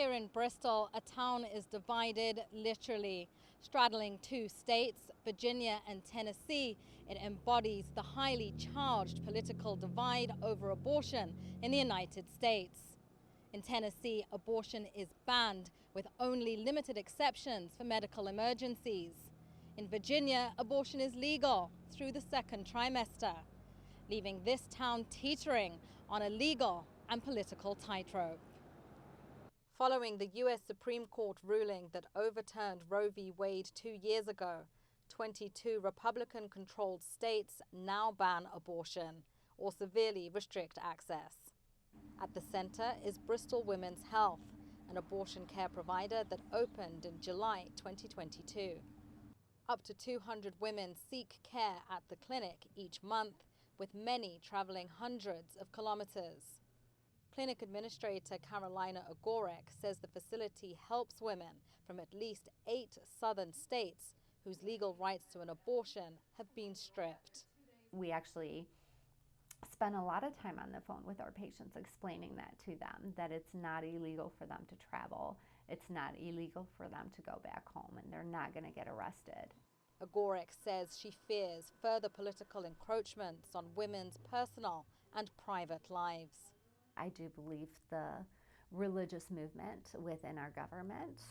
Here in Bristol, a town is divided literally, straddling two states, Virginia and Tennessee. It embodies the highly charged political divide over abortion in the United States. In Tennessee, abortion is banned with only limited exceptions for medical emergencies. In Virginia, abortion is legal through the second trimester, leaving this town teetering on a legal and political tightrope. Following the U.S. Supreme Court ruling that overturned Roe v. Wade 2 years ago, 22 Republican-controlled states now ban abortion or severely restrict access. At the center is Bristol Women's Health, an abortion care provider that opened in July 2022. Up to 200 women seek care at the clinic each month, with many traveling hundreds of kilometers. Clinic administrator Carolina Agorek says the facility helps women from at least 8 southern states whose legal rights to an abortion have been stripped. We actually spend a lot of time on the phone with our patients explaining that to them, that it's not illegal for them to travel, it's not illegal for them to go back home, and they're not going to get arrested. Agorek says she fears further political encroachments on women's personal and private lives. I do believe the religious movement within our government,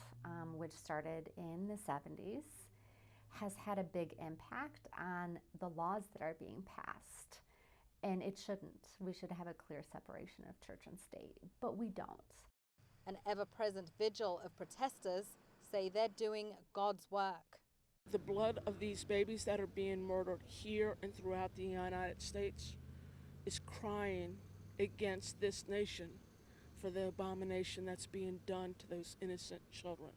which started in the 70s, has had a big impact on the laws that are being passed. And it shouldn't. We should have a clear separation of church and state, but we don't. An ever-present vigil of protesters say they're doing God's work. The blood of these babies that are being murdered here and throughout the United States is crying against this nation for the abomination that's being done to those innocent children.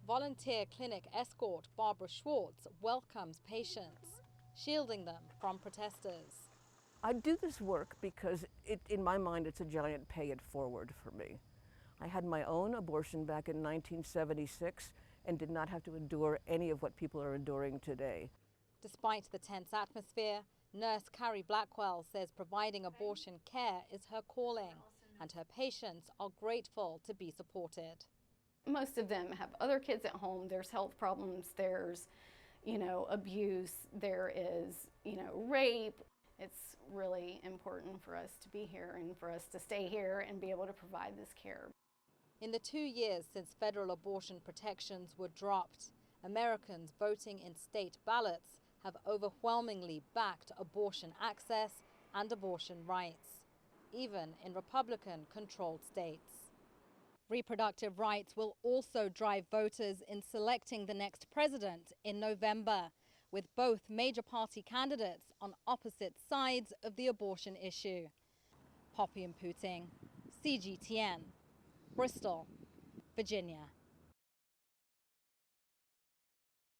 Volunteer clinic escort Barbara Schwartz welcomes patients, shielding them from protesters. I do this work because in my mind it's a giant pay it forward for me. I had my own abortion back in 1976 and did not have to endure any of what people are enduring today. Despite the tense atmosphere, nurse Carrie Blackwell says providing abortion care is her calling, and her patients are grateful to be supported. Most of them have other kids at home. There's health problems, there's, abuse, there is, rape. It's really important for us to be here and for us to stay here and be able to provide this care. In the 2 years since federal abortion protections were dropped, Americans voting in state ballots have overwhelmingly backed abortion access and abortion rights, even in Republican-controlled states. Reproductive rights will also drive voters in selecting the next president in November, with both major party candidates on opposite sides of the abortion issue. Poppie Mphuthing, CGTN, Bristol, Virginia.